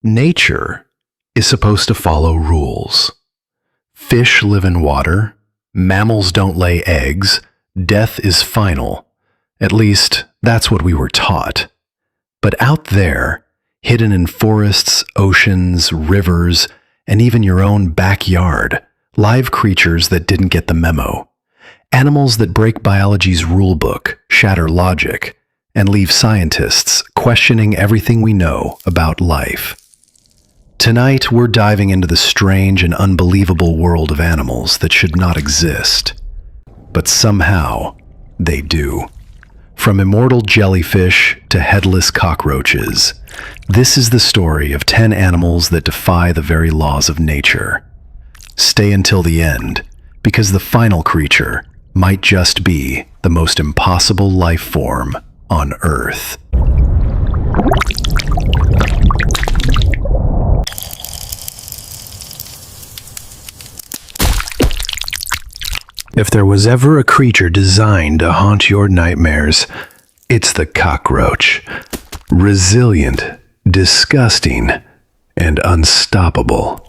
Nature is supposed to follow rules. Fish live in water, mammals don't lay eggs, death is final. At least, that's what we were taught. But out there, hidden in forests, oceans, rivers, and even your own backyard, live creatures that didn't get the memo. Animals that break biology's rulebook, shatter logic, and leave scientists questioning everything we know about life. Tonight, we're diving into the strange and unbelievable world of animals that should not exist. But somehow, they do. From immortal jellyfish to headless cockroaches, this is the story of 10 animals that defy the very laws of nature. Stay until the end, because the final creature might just be the most impossible life form on Earth. If there was ever a creature designed to haunt your nightmares, it's the cockroach. Resilient, disgusting, and unstoppable.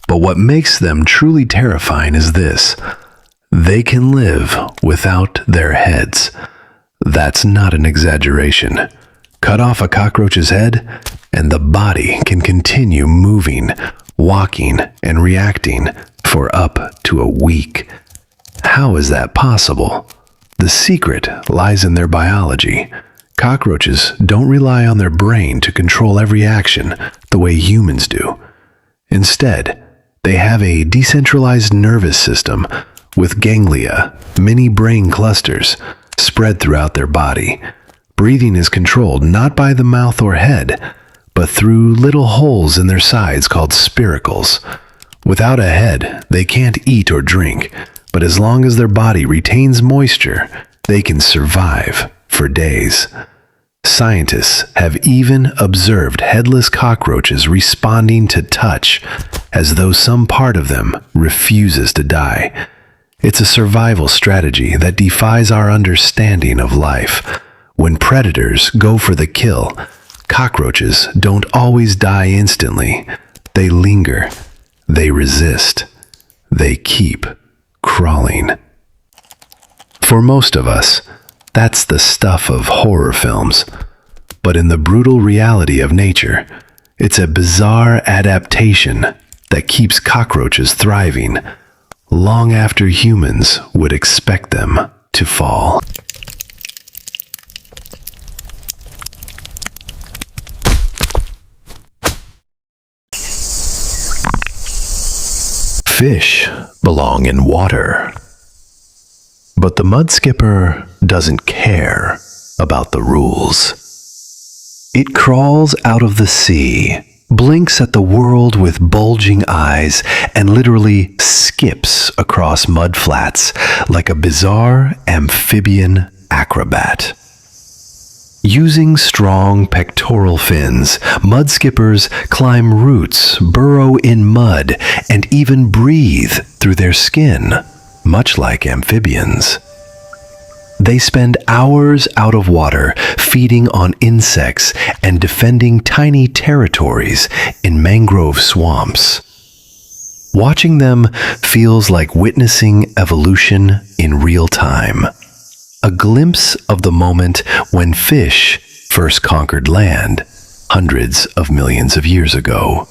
But what makes them truly terrifying is this: they can live without their heads. That's not an exaggeration. Cut off a cockroach's head, and the body can continue moving, walking, and reacting for up to a week. How is that possible? The secret lies in their biology. Cockroaches don't rely on their brain to control every action the way humans do. Instead, they have a decentralized nervous system with ganglia, mini brain clusters, spread throughout their body. Breathing is controlled not by the mouth or head, but through little holes in their sides called spiracles. Without a head, they can't eat or drink, but as long as their body retains moisture, they can survive for days. Scientists have even observed headless cockroaches responding to touch as though some part of them refuses to die. It's a survival strategy that defies our understanding of life. When predators go for the kill, cockroaches don't always die instantly. They linger. They resist. They keep crawling. For most of us, that's the stuff of horror films. But in the brutal reality of nature, it's a bizarre adaptation that keeps cockroaches thriving long after humans would expect them to fall. Fish belong in water. But the mud skipper doesn't care about the rules. It crawls out of the sea, blinks at the world with bulging eyes, and literally skips across mud flats like a bizarre amphibian acrobat. Using strong pectoral fins, mud skippers climb roots, burrow in mud, and even breathe through their skin, much like amphibians. They spend hours out of water, feeding on insects and defending tiny territories in mangrove swamps. Watching them feels like witnessing evolution in real time. A glimpse of the moment when fish first conquered land hundreds of millions of years ago.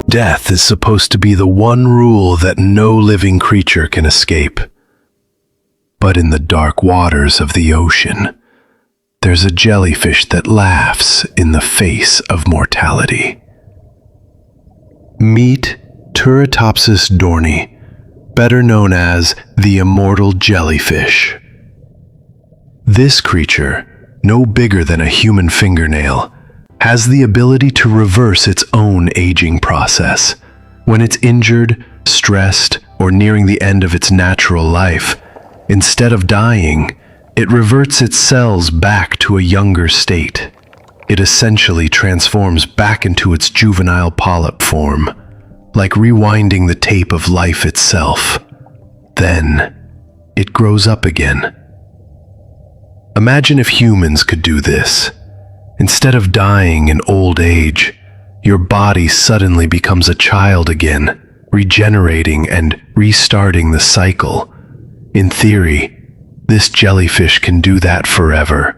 Death is supposed to be the one rule that no living creature can escape. But in the dark waters of the ocean, there's a jellyfish that laughs in the face of mortality. Meet Turritopsis dohrnii, better known as the immortal jellyfish. This creature, no bigger than a human fingernail, has the ability to reverse its own aging process. When it's injured, stressed, or nearing the end of its natural life, instead of dying, it reverts its cells back to a younger state. It essentially transforms back into its juvenile polyp form, like rewinding the tape of life itself. Then, it grows up again. Imagine if humans could do this. Instead of dying in old age, your body suddenly becomes a child again, regenerating and restarting the cycle. In theory, this jellyfish can do that forever,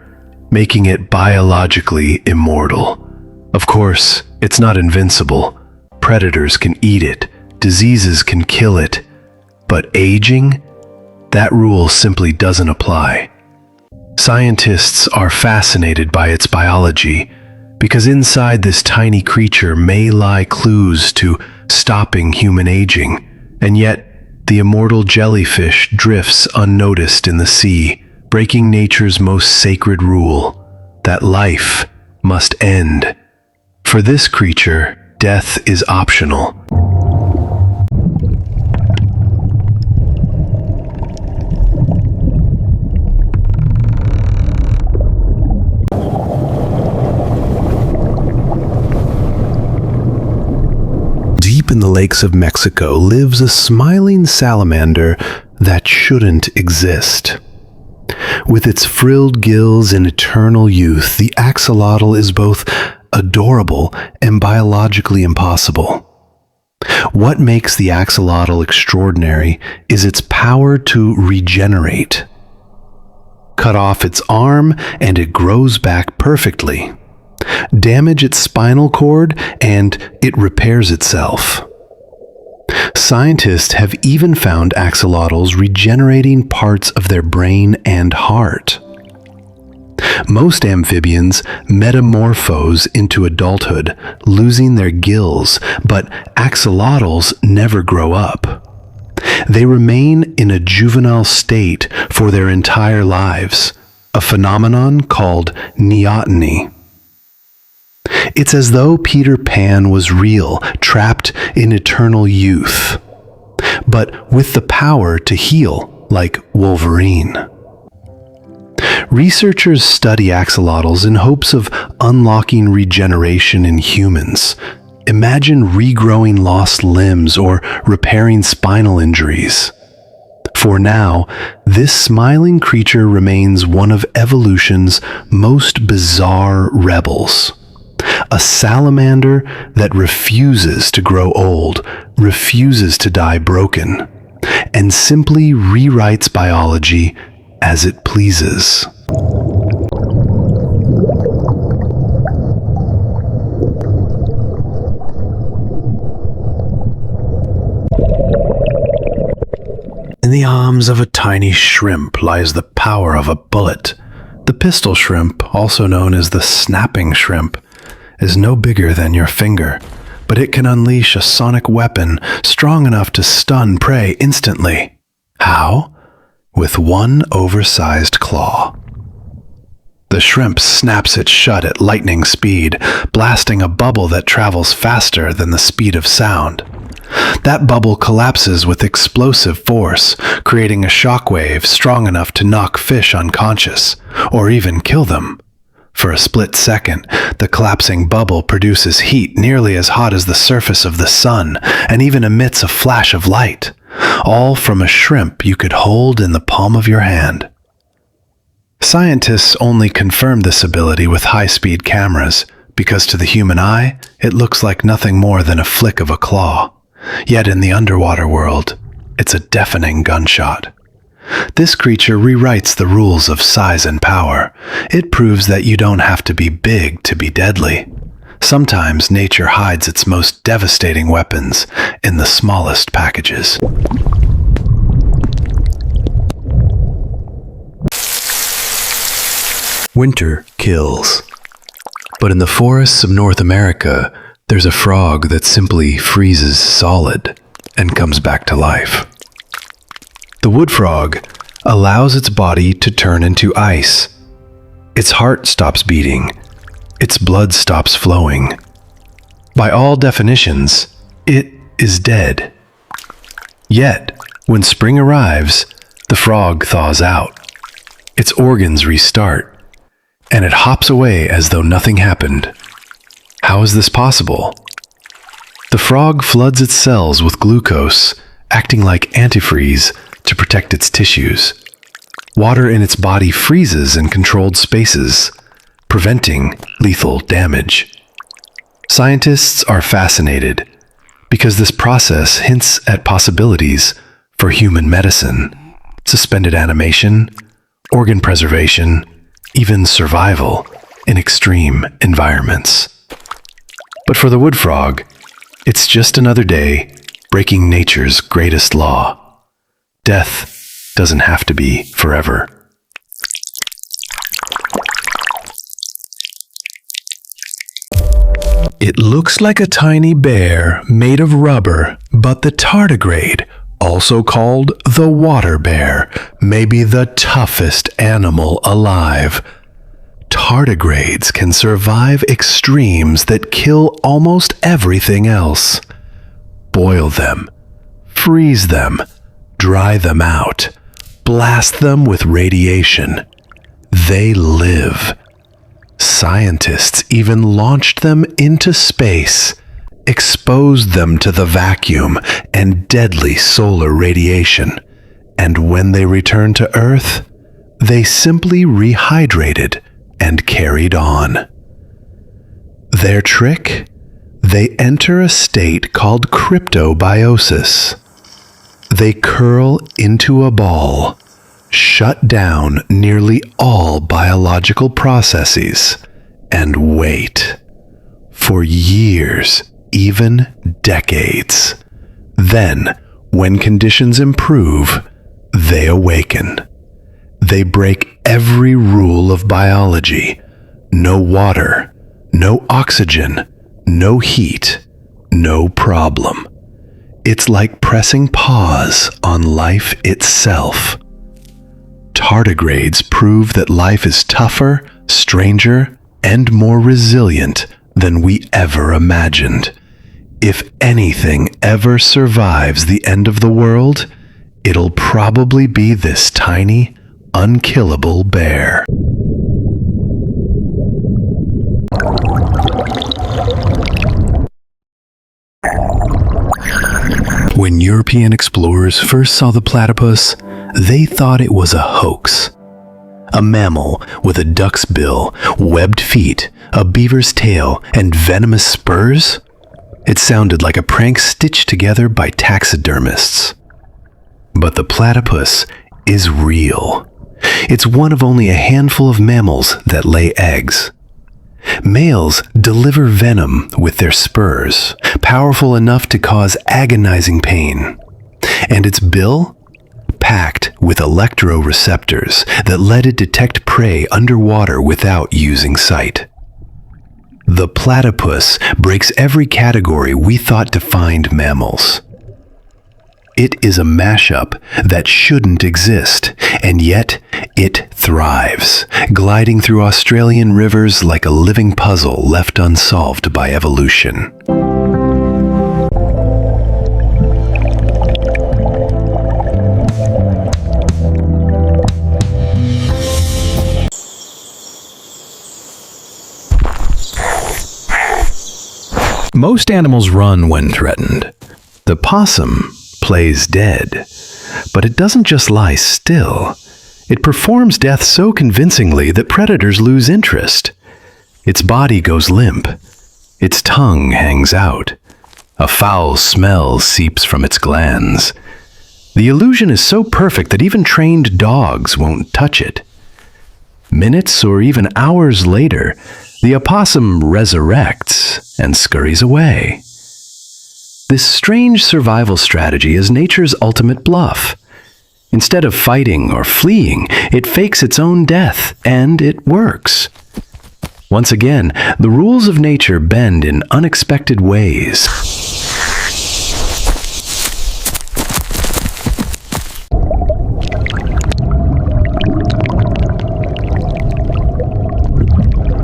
making it biologically immortal. Of course, it's not invincible. Predators can eat it, diseases can kill it, but aging? That rule simply doesn't apply. Scientists are fascinated by its biology because inside this tiny creature may lie clues to stopping human aging, and yet the immortal jellyfish drifts unnoticed in the sea, breaking nature's most sacred rule, that life must end. For this creature, death is optional. Deep in the lakes of Mexico lives a smiling salamander that shouldn't exist. With its frilled gills and eternal youth, the axolotl is both adorable and biologically impossible. What makes the axolotl extraordinary is its power to regenerate. Cut off its arm and it grows back perfectly. Damage its spinal cord and it repairs itself. Scientists have even found axolotls regenerating parts of their brain and heart. Most amphibians metamorphose into adulthood, losing their gills, but axolotls never grow up. They remain in a juvenile state for their entire lives, a phenomenon called neoteny. It's as though Peter Pan was real, trapped in eternal youth, but with the power to heal like Wolverine. Researchers study axolotls in hopes of unlocking regeneration in humans. Imagine regrowing lost limbs or repairing spinal injuries. For now, this smiling creature remains one of evolution's most bizarre rebels. A salamander that refuses to grow old, refuses to die broken, and simply rewrites biology as it pleases. In the arms of a tiny shrimp lies the power of a bullet. The pistol shrimp, also known as the snapping shrimp, is no bigger than your finger, but it can unleash a sonic weapon strong enough to stun prey instantly. How? With one oversized claw. The shrimp snaps it shut at lightning speed, blasting a bubble that travels faster than the speed of sound. That bubble collapses with explosive force, creating a shockwave strong enough to knock fish unconscious, or even kill them. For a split second, the collapsing bubble produces heat nearly as hot as the surface of the sun, and even emits a flash of light, all from a shrimp you could hold in the palm of your hand. Scientists only confirm this ability with high-speed cameras, because to the human eye, it looks like nothing more than a flick of a claw. Yet in the underwater world, it's a deafening gunshot. This creature rewrites the rules of size and power. It proves that you don't have to be big to be deadly. Sometimes nature hides its most devastating weapons in the smallest packages. Winter kills. But in the forests of North America, there's a frog that simply freezes solid and comes back to life. The wood frog allows its body to turn into ice. Its heart stops beating. Its blood stops flowing. By all definitions, it is dead. Yet, when spring arrives, the frog thaws out. Its organs restart, and it hops away as though nothing happened. How is this possible? The frog floods its cells with glucose, acting like antifreeze to protect its tissues. Water in its body freezes in controlled spaces, preventing lethal damage. Scientists are fascinated because this process hints at possibilities for human medicine, suspended animation, organ preservation, even survival in extreme environments. But for the wood frog, it's just another day breaking nature's greatest law. Death doesn't have to be forever. It looks like a tiny bear made of rubber, but the tardigrade, also called the water bear, may be the toughest animal alive. Tardigrades can survive extremes that kill almost everything else. Boil them, freeze them, dry them out, blast them with radiation. They live. Scientists even launched them into space, exposed them to the vacuum and deadly solar radiation, and when they returned to Earth, they simply rehydrated and carried on. Their trick? They enter a state called cryptobiosis. They curl into a ball, shut down nearly all biological processes, and wait for years, even decades. Then, when conditions improve, they awaken. They break every rule of biology. No water, no oxygen, no heat, no problem. It's like pressing pause on life itself. Tardigrades prove that life is tougher, stranger, and more resilient than we ever imagined. If anything ever survives the end of the world, it'll probably be this tiny, unkillable bear. When European explorers first saw the platypus, they thought it was a hoax. A mammal with a duck's bill, webbed feet, a beaver's tail, and venomous spurs? It sounded like a prank stitched together by taxidermists. But the platypus is real. It's one of only a handful of mammals that lay eggs. Males deliver venom with their spurs, powerful enough to cause agonizing pain. And its bill? Packed with electroreceptors that let it detect prey underwater without using sight. The platypus breaks every category we thought defined mammals. It is a mashup that shouldn't exist, and yet it thrives, gliding through Australian rivers like a living puzzle left unsolved by evolution. Most animals run when threatened. The possum plays dead, but it doesn't just lie still. It performs death so convincingly that predators lose interest. Its body goes limp. Its tongue hangs out. A foul smell seeps from its glands. The illusion is so perfect that even trained dogs won't touch it. Minutes or even hours later, the opossum resurrects and scurries away. This strange survival strategy is nature's ultimate bluff. Instead of fighting or fleeing, it fakes its own death, and it works. Once again, the rules of nature bend in unexpected ways.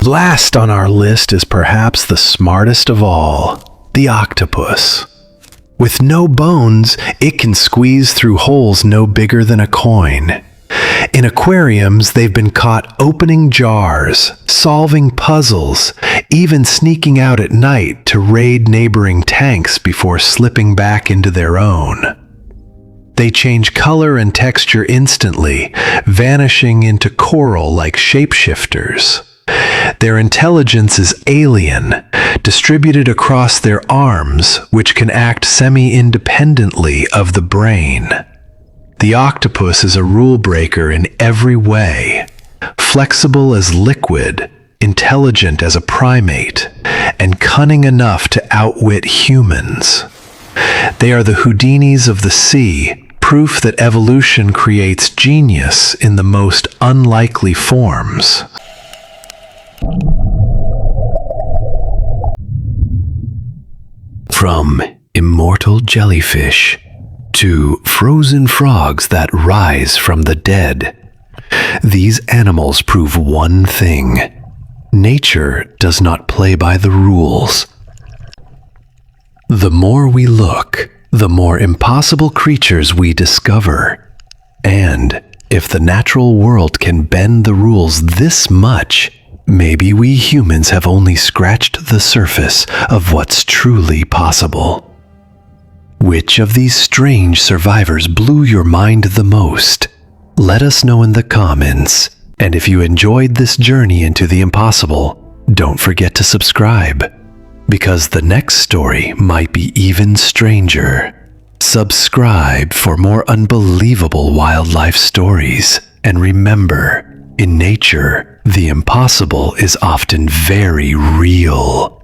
Last on our list is perhaps the smartest of all, the octopus. With no bones, it can squeeze through holes no bigger than a coin. In aquariums, they've been caught opening jars, solving puzzles, even sneaking out at night to raid neighboring tanks before slipping back into their own. They change color and texture instantly, vanishing into coral like shapeshifters. Their intelligence is alien, distributed across their arms, which can act semi-independently of the brain. The octopus is a rule breaker in every way, flexible as liquid, intelligent as a primate, and cunning enough to outwit humans. They are the Houdinis of the sea, proof that evolution creates genius in the most unlikely forms. From immortal jellyfish to frozen frogs that rise from the dead, these animals prove one thing: nature does not play by the rules. The more we look, the more impossible creatures we discover. And if the natural world can bend the rules this much, maybe we humans have only scratched the surface of what's truly possible. Which of these strange survivors blew your mind the most? Let us know in the comments. And if you enjoyed this journey into the impossible, don't forget to subscribe, because the next story might be even stranger. Subscribe for more unbelievable wildlife stories. And remember, in nature, the impossible is often very real.